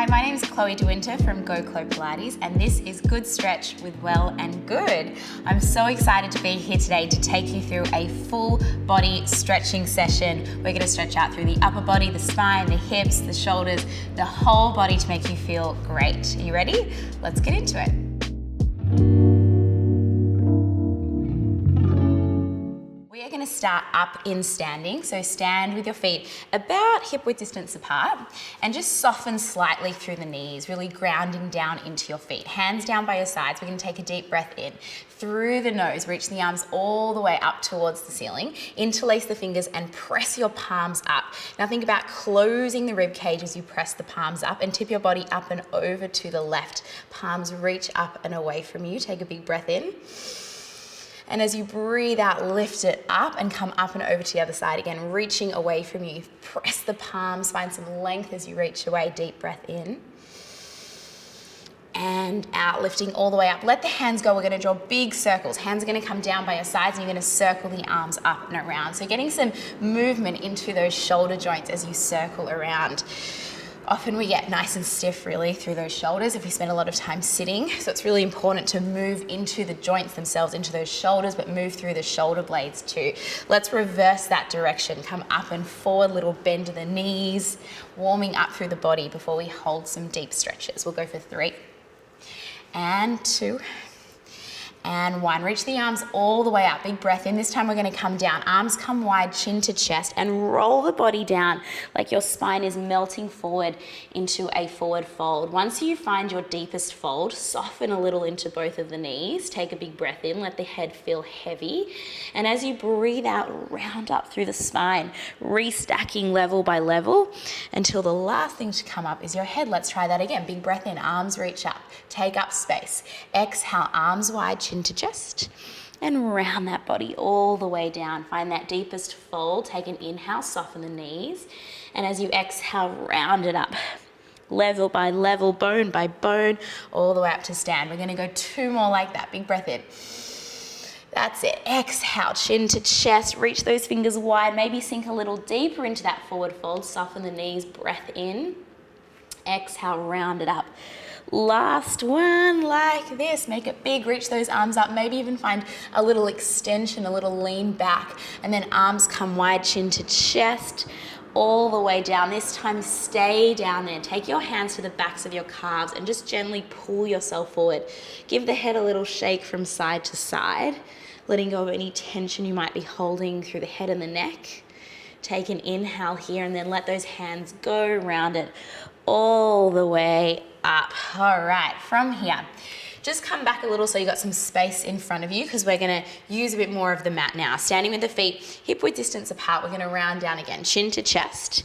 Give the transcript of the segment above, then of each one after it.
Hi, my name is Chloe DeWinter from Go Chlo Pilates, and this is Good Stretch with Well+Good. I'm so excited to be here today to take you through a full body stretching session. We're going to stretch out through the upper body, the spine, the hips, the shoulders, the whole body to make you feel great. Are you ready? Let's get into it. We are going to start up in standing. So stand with your feet about hip width distance apart and just soften slightly through the knees, really grounding down into your feet. Hands down by your sides. We're going to take a deep breath in through the nose. Reach the arms all the way up towards the ceiling. Interlace the fingers and press your palms up. Now think about closing the rib cage as you press the palms up, and tip your body up and over to the left. Palms reach up and away from you. Take a big breath in. And as you breathe out, lift it up and come up and over to the other side. Again, reaching away from you. Press the palms, find some length as you reach away. Deep breath in. And out, lifting all the way up. Let the hands go. We're going to draw big circles. Hands are going to come down by your sides, and you're going to circle the arms up and around. So getting some movement into those shoulder joints as you circle around. Often we get nice and stiff really through those shoulders if we spend a lot of time sitting. So it's really important to move into the joints themselves, into those shoulders, but move through the shoulder blades too. Let's reverse that direction. Come up and forward, little bend to the knees, warming up through the body before we hold some deep stretches. We'll go for 3 and 2 and 1. Reach the arms all the way up. Big breath in. This time we're going to come down. Arms come wide, chin to chest, and roll the body down like your spine is melting forward into a forward fold. Once you find your deepest fold, soften a little into both of the knees. Take a big breath in. Let the head feel heavy. And as you breathe out, round up through the spine, restacking level by level until the last thing to come up is your head. Let's try that again. Big breath in. Arms reach up. Take up space. Exhale, arms wide, chin to chest, and round that body all the way down. Find that deepest fold. Take an inhale, soften the knees, and as you exhale, round it up. Level by level, bone by bone, all the way up to stand. We're going to go 2 more like that. Big breath in. That's it. Exhale, chin to chest. Reach those fingers wide. Maybe sink a little deeper into that forward fold. Soften the knees. Breath in. Exhale, round it up. Last one like this. Make it big. Reach those arms up. Maybe even find a little extension, a little lean back. And then arms come wide, chin to chest, all the way down. This time stay down there. Take your hands to the backs of your calves and just gently pull yourself forward. Give the head a little shake from side to side, letting go of any tension you might be holding through the head and the neck. Take an inhale here and then let those hands go around it all the way up. All right, from here, just come back a little so you got some space in front of you, because we're going to use a bit more of the mat now. Standing with the feet hip width distance apart, we're going to round down again, chin to chest.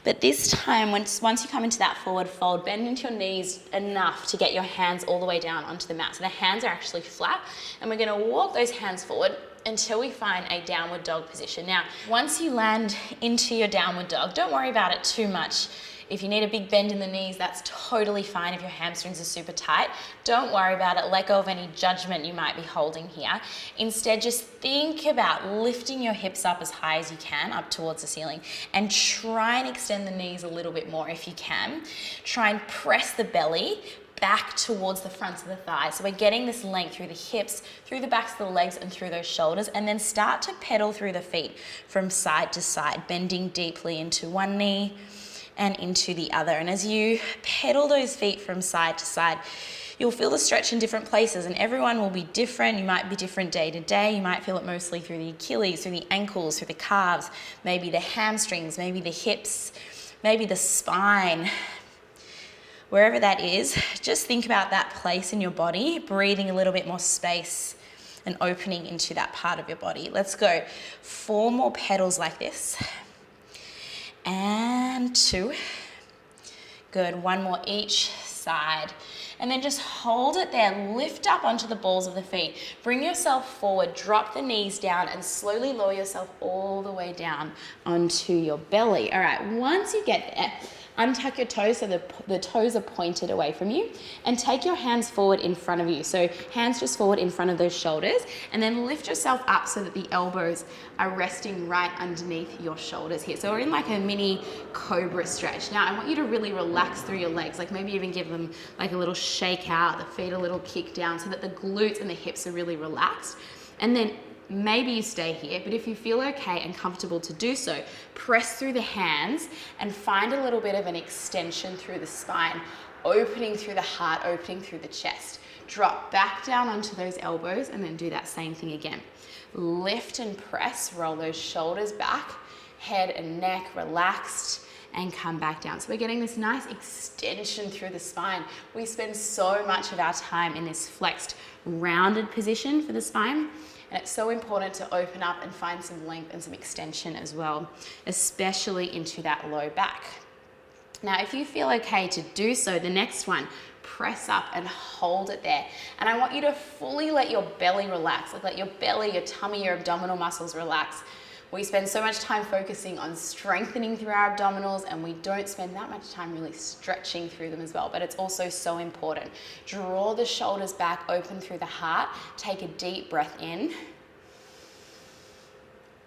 But this time, once you come into that forward fold, bend into your knees enough to get your hands all the way down onto the mat. So the hands are actually flat, and we're going to walk those hands forward until we find a downward dog position. Now, once you land into your downward dog, don't worry about it too much. If you need a big bend in the knees, that's totally fine if your hamstrings are super tight. Don't worry about it. Let go of any judgment you might be holding here. Instead, just think about lifting your hips up as high as you can, up towards the ceiling, and try and extend the knees a little bit more if you can. Try and press the belly back towards the fronts of the thighs. So we're getting this length through the hips, through the backs of the legs, and through those shoulders, and then start to pedal through the feet from side to side, bending deeply into one knee and into the other. And as you pedal those feet from side to side, you'll feel the stretch in different places, and everyone will be different. You might be different day to day. You might feel it mostly through the Achilles, through the ankles, through the calves, maybe the hamstrings, maybe the hips, maybe the spine. Wherever that is, just think about that place in your body, breathing a little bit more space and opening into that part of your body. Let's go 4 more pedals like this. And 2. Good. 1 more each side. And then just hold it there. Lift up onto the balls of the feet. Bring yourself forward. Drop the knees down and slowly lower yourself all the way down onto your belly. All right. Once you get there, Untuck your toes so the toes are pointed away from you, and take your hands forward in front of you. So hands just forward in front of those shoulders, and then lift yourself up so that the elbows are resting right underneath your shoulders here. So we're in like a mini Cobra stretch. Now I want you to really relax through your legs, like maybe even give them like a little shake out, the feet a little kick down so that the glutes and the hips are really relaxed. And then maybe you stay here, but if you feel okay and comfortable to do so, press through the hands and find a little bit of an extension through the spine, opening through the heart, opening through the chest. Drop back down onto those elbows and then do that same thing again. Lift and press, roll those shoulders back, head and neck relaxed, and come back down. So we're getting this nice extension through the spine. We spend so much of our time in this flexed, rounded position for the spine. And it's so important to open up and find some length and some extension as well, especially into that low back. Now, if you feel okay to do so, the next one, press up and hold it there. And I want you to fully let your belly relax, like let your belly, your tummy, your abdominal muscles relax. We spend so much time focusing on strengthening through our abdominals, and we don't spend that much time really stretching through them as well, but it's also so important. Draw the shoulders back, open through the heart, take a deep breath in,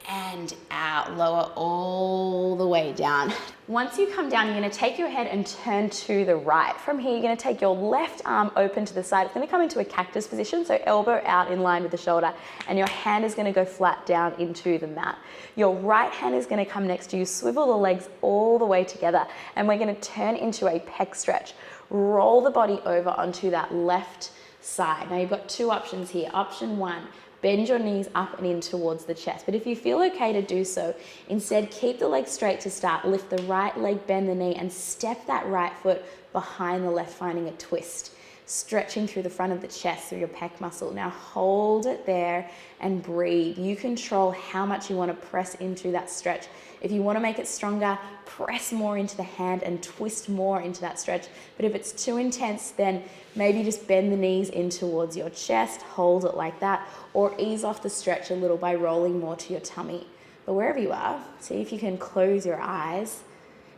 and out, lower all the way down. Once you come down, you're gonna take your head and turn to the right. From here, you're gonna take your left arm open to the side. It's gonna come into a cactus position, so elbow out in line with the shoulder, and your hand is gonna go flat down into the mat. Your right hand is gonna come next to you, swivel the legs all the way together, and we're gonna turn into a pec stretch. Roll the body over onto that left side. Now you've got two options here. Option one, bend your knees up and in towards the chest. But if you feel okay to do so, instead keep the legs straight to start. Lift the right leg, bend the knee, and step that right foot behind the left, finding a twist. Stretching through the front of the chest, through your pec muscle. Now hold it there and breathe. You control how much you want to press into that stretch. If you want to make it stronger, press more into the hand and twist more into that stretch. But if it's too intense, then maybe just bend the knees in towards your chest, hold it like that, or ease off the stretch a little by rolling more to your tummy. But wherever you are, see if you can close your eyes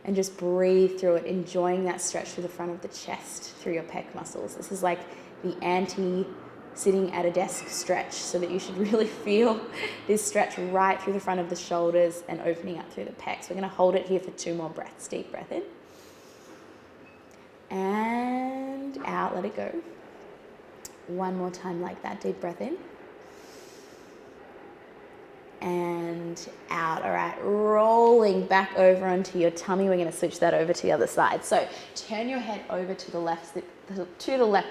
and just breathe through it, enjoying that stretch through the front of the chest, through your pec muscles. This is like the sitting at a desk stretch, so that you should really feel this stretch right through the front of the shoulders and opening up through the pecs. We're gonna hold it here for 2 more breaths. Deep breath in. And out, let it go. 1 more time like that, deep breath in. And out. All right, rolling back over onto your tummy. We're going to switch that over to the other side. So turn your head over to the left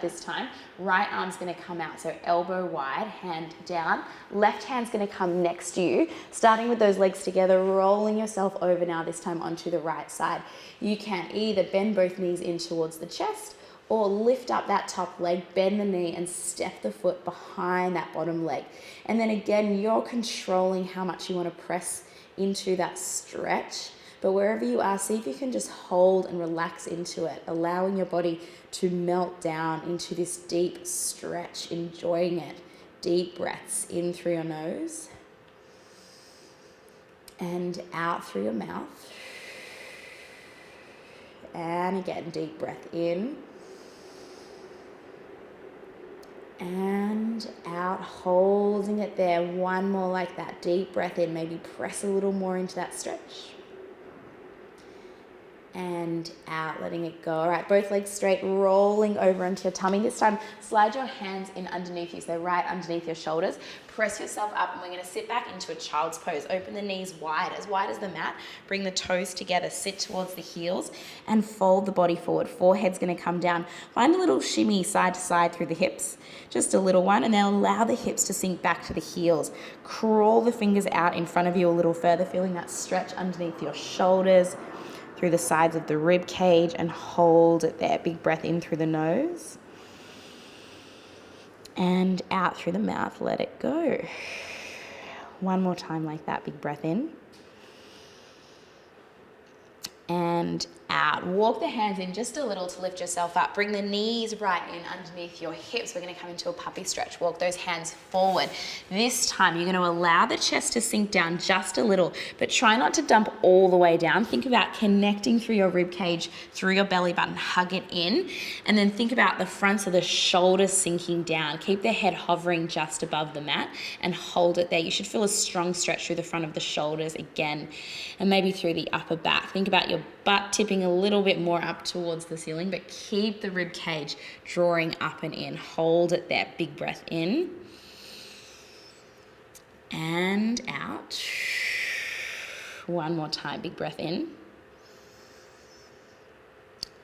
this time. Right arm's going to come out, so elbow wide, hand down. Left hand's going to come next to you, starting with those legs together, rolling yourself over now, this time onto the right side. You can either bend both knees in towards the chest, or lift up that top leg, bend the knee, and step the foot behind that bottom leg. And then again, you're controlling how much you want to press into that stretch. But wherever you are, see if you can just hold and relax into it, allowing your body to melt down into this deep stretch, enjoying it. Deep breaths in through your nose and out through your mouth. And again, deep breath in. And out, holding it there. 1 more like that. Deep breath in. Maybe press a little more into that stretch. And out, letting it go. All right, both legs straight, rolling over onto your tummy. This time, slide your hands in underneath you, so right underneath your shoulders. Press yourself up, and we're going to sit back into a child's pose. Open the knees wide as the mat. Bring the toes together, sit towards the heels, and fold the body forward. Forehead's going to come down. Find a little shimmy side to side through the hips, just a little one, and then allow the hips to sink back to the heels. Crawl the fingers out in front of you a little further, feeling that stretch underneath your shoulders, through the sides of the rib cage, and hold it there. Big breath in through the nose and out through the mouth. Let it go. 1 more time like that. Big breath in and out. Walk the hands in just a little to lift yourself up. Bring the knees right in underneath your hips. We're going to come into a puppy stretch. Walk those hands forward. This time you're going to allow the chest to sink down just a little, but try not to dump all the way down. Think about connecting through your rib cage, through your belly button. Hug it in, and then think about the fronts of the shoulders sinking down. Keep the head hovering just above the mat and hold it there. You should feel a strong stretch through the front of the shoulders again, and maybe through the upper back. Think about your butt tipping a little bit more up towards the ceiling, but keep the rib cage drawing up and in. Hold it there. Big breath in and out. One more time. Big breath in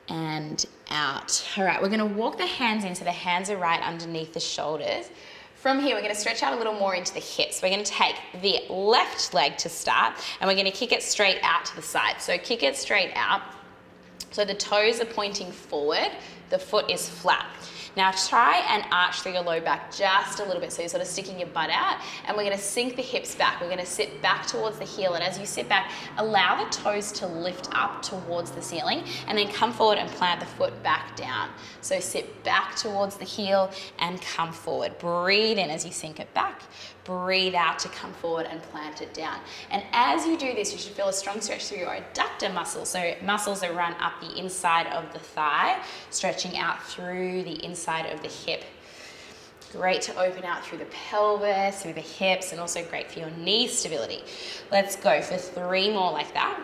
and out. All right, we're going to walk the hands in so the hands are right underneath the shoulders. From here, we're going to stretch out a little more into the hips. We're going to take the left leg to start, and we're going to kick it straight out to the side. So kick it straight out. So the toes are pointing forward, the foot is flat. Now try and arch through your low back just a little bit, so you're sort of sticking your butt out, and we're going to sink the hips back. We're going to sit back towards the heel, and as you sit back, allow the toes to lift up towards the ceiling, and then come forward and plant the foot back down. So sit back towards the heel and come forward. Breathe in as you sink it back. Breathe out to come forward and plant it down. And as you do this, you should feel a strong stretch through your adductor muscles. So muscles that run up the inside of the thigh, stretching out through the inside of the hip. Great to open out through the pelvis, through the hips, and also great for your knee stability. Let's go for 3 more like that.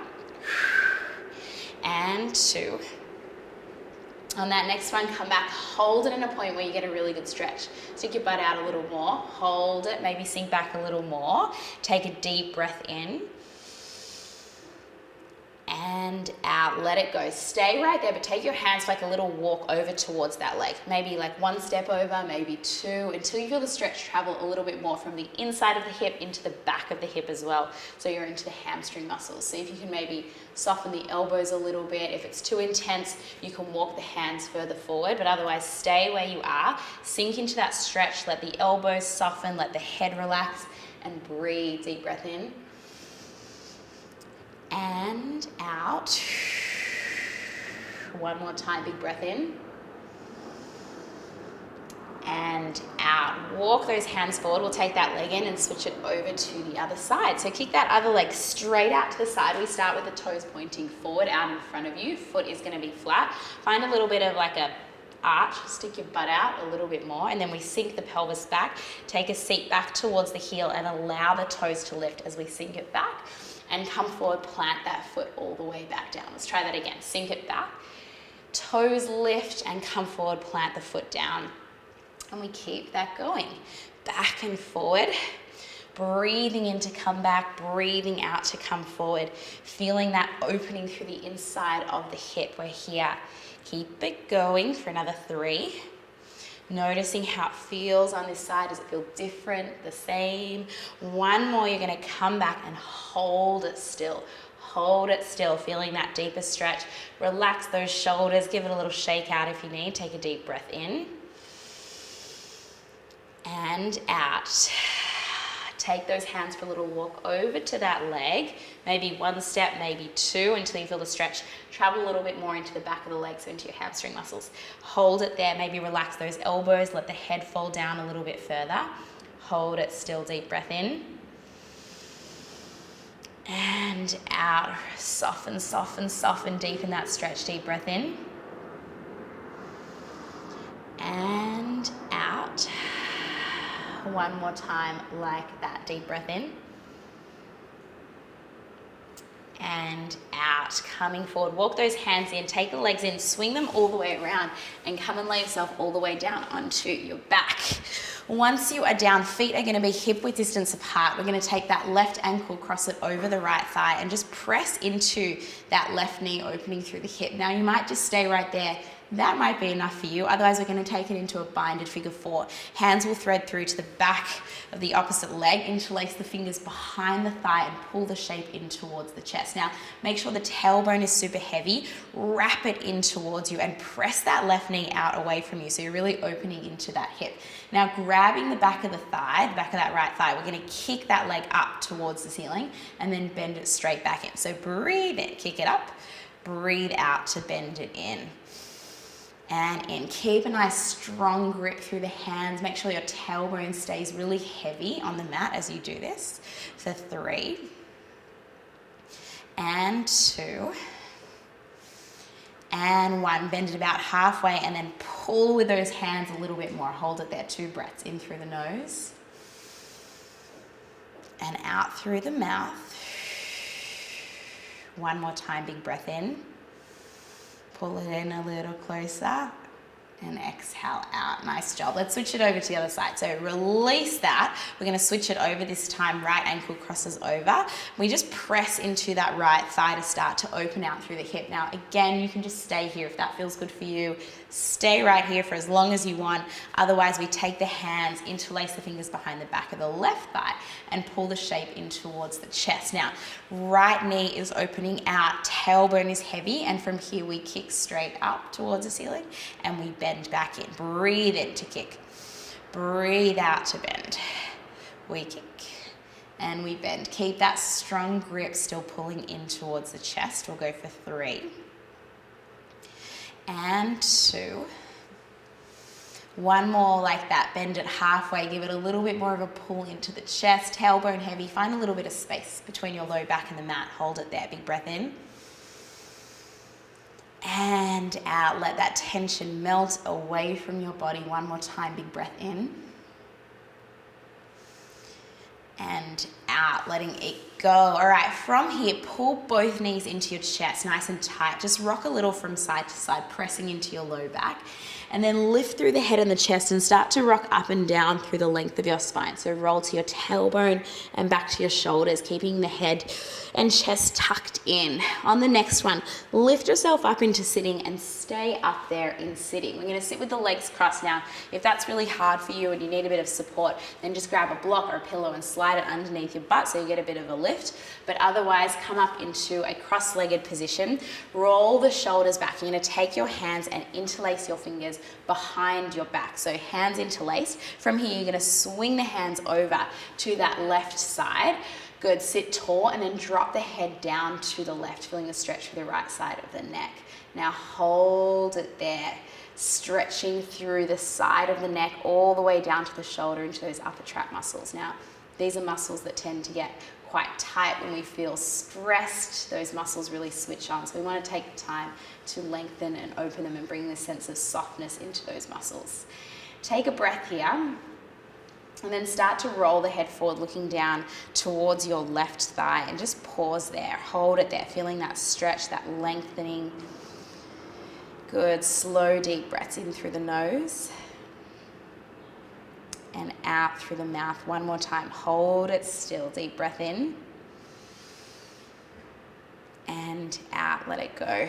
And 2. On that next one, come back, hold it in a point where you get a really good stretch. Stick your butt out a little more, hold it, maybe sink back a little more. Take a deep breath in and out. Let it go. Stay right there, but take your hands like a little walk over towards that leg. Maybe like 1 step over, maybe 2, until you feel the stretch travel a little bit more from the inside of the hip into the back of the hip as well. So you're into the hamstring muscles. See if you can maybe soften the elbows a little bit. If it's too intense, you can walk the hands further forward, but otherwise stay where you are. Sink into that stretch. Let the elbows soften, let the head relax, and breathe. Deep breath in and out. 1 more time, big breath in and out. Walk those hands forward. We'll take that leg in and switch it over to the other side. So kick that other leg straight out to the side. We start with the toes pointing forward out in front of you. Foot is going to be flat. Find a little bit of like a arch, stick your butt out a little bit more, and then we sink the pelvis back. Take a seat back towards the heel and allow the toes to lift as we sink it back. And come forward, plant that foot all the way back down. Let's try that again. Sink it back, toes lift, and come forward, plant the foot down. And we keep that going. Back and forward, breathing in to come back, breathing out to come forward. Feeling that opening through the inside of the hip. We're here. Keep it going for another 3. Noticing how it feels on this side. Does it feel different, the same? 1 more, you're gonna come back and hold it still. Hold it still, feeling that deeper stretch. Relax those shoulders, give it a little shake out if you need. Take a deep breath in and out. Take those hands for a little walk over to that leg. Maybe 1 step, maybe 2, until you feel the stretch travel a little bit more into the back of the leg, so into your hamstring muscles. Hold it there, maybe relax those elbows, let the head fall down a little bit further. Hold it still, deep breath in. And out. Soften, soften, soften, deepen that stretch, deep breath in. And out. 1 more time like that, deep breath in. And out, coming forward. Walk those hands in, take the legs in, swing them all the way around, and come and lay yourself all the way down onto your back. Once you are down, feet are going to be hip width distance apart. We're going to take that left ankle, cross it over the right thigh, and just press into that left knee opening through the hip. Now you might just stay right there. That might be enough for you. Otherwise, we're going to take it into a binded figure 4. Hands will thread through to the back of the opposite leg, interlace the fingers behind the thigh and pull the shape in towards the chest. Now, make sure the tailbone is super heavy. Wrap it in towards you and press that left knee out away from you. So you're really opening into that hip. Now, grabbing the back of the thigh, the back of that right thigh, we're going to kick that leg up towards the ceiling and then bend it straight back in. So breathe in, kick it up. Breathe out to bend it in. And in. Keep a nice strong grip through the hands. Make sure your tailbone stays really heavy on the mat as you do this. For 3. And 2. And 1. Bend it about halfway and then pull with those hands a little bit more. Hold it there. 2 breaths. In through the nose. And out through the mouth. 1 more time. Big breath in. Pull it in a little closer and exhale out. Nice job. Let's switch it over to the other side. So release that. We're going to switch it over this time. Right ankle crosses over. We just press into that right thigh to start to open out through the hip. Now, again, you can just stay here if that feels good for you. Stay right here for as long as you want. Otherwise, we take the hands, interlace the fingers behind the back of the left thigh and pull the shape in towards the chest. Now, right knee is opening out, tailbone is heavy, and from here we kick straight up towards the ceiling and we bend back in. Breathe in to kick. Breathe out to bend. We kick and we bend. Keep that strong grip still pulling in towards the chest. We'll go for 3. And 2. 1 more like that. Bend it halfway. Give it a little bit more of a pull into the chest. Tailbone heavy. Find a little bit of space between your low back and the mat. Hold it there. Big breath in. And out. Let that tension melt away from your body. 1 more time. Big breath in. And out, letting it go. All right, from here, pull both knees into your chest, nice and tight. Just rock a little from side to side, pressing into your low back. And then lift through the head and the chest and start to rock up and down through the length of your spine. So roll to your tailbone and back to your shoulders, keeping the head and chest tucked in. On the next one, lift yourself up into sitting and stay up there in sitting. We're going to sit with the legs crossed now. If that's really hard for you and you need a bit of support, then just grab a block or a pillow and slide it underneath your butt so you get a bit of a lift. But otherwise, come up into a cross-legged position. Roll the shoulders back. You're going to take your hands and interlace your fingers behind your back. So hands interlaced. From here, you're going to swing the hands over to that left side. Good. Sit tall and then drop the head down to the left, feeling the stretch for the right side of the neck. Now hold it there, stretching through the side of the neck all the way down to the shoulder into those upper trap muscles. Now, these are muscles that tend to get quite tight when we feel stressed. Those muscles really switch on. So we want to take the time to lengthen and open them and bring this sense of softness into those muscles. Take a breath here. And then start to roll the head forward, looking down towards your left thigh, and just pause there. Hold it there, feeling that stretch, that lengthening. Good. Slow, deep breaths in through the nose and out through the mouth. 1 more time. Hold it still. Deep breath in and out. Let it go.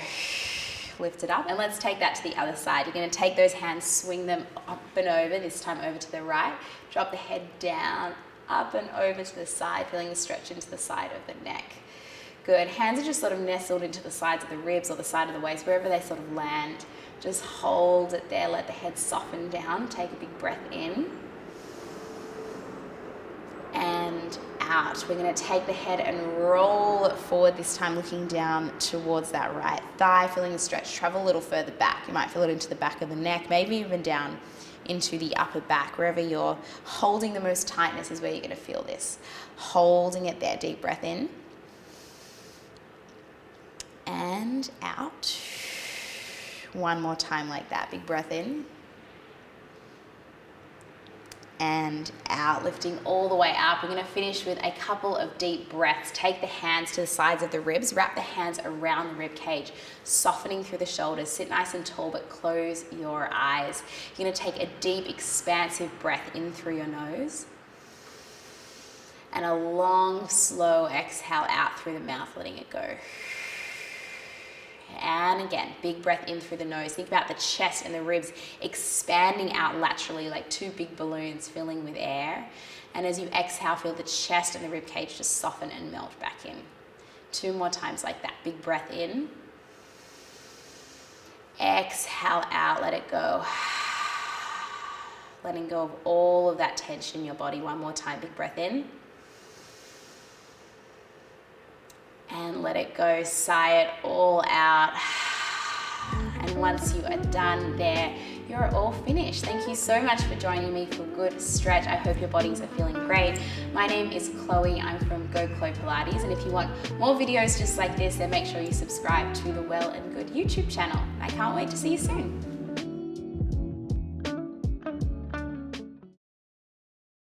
Lift it up, and let's take that to the other side. You're going to take those hands, swing them up and over, this time over to the right. Drop the head down, up and over to the side, feeling the stretch into the side of the neck. Good. Hands are just sort of nestled into the sides of the ribs or the side of the waist, wherever they sort of land. Just hold it there. Let the head soften down. Take a big breath in and out. We're going to take the head and roll it forward, this time looking down towards that right thigh, feeling the stretch. Travel a little further back. You might feel it into the back of the neck, maybe even down into the upper back. Wherever you're holding the most tightness is where you're going to feel this. Holding it there. Deep breath in and out. 1 more time like that. Big breath in and out, lifting all the way up. We're going to finish with a couple of deep breaths. Take the hands to the sides of the ribs, wrap the hands around the rib cage, softening through the shoulders. Sit nice and tall, but close your eyes. You're going to take a deep, expansive breath in through your nose and a long, slow exhale out through the mouth, letting it go. And again, big breath in through the nose. Think about the chest and the ribs expanding out laterally like 2 big balloons filling with air. And as you exhale, feel the chest and the rib cage just soften and melt back in. 2 more times like that. Big breath in. Exhale out, let it go. Letting go of all of that tension in your body. 1 more time. Big breath in. And and let it go, sigh it all out. And once you are done there, you're all finished. Thank you so much for joining me for a good stretch. I hope your bodies are feeling great. My name is Chloe. I'm from Go Chlo Pilates. And if you want more videos just like this, then make sure you subscribe to the Well and Good YouTube channel. I can't wait to see you soon.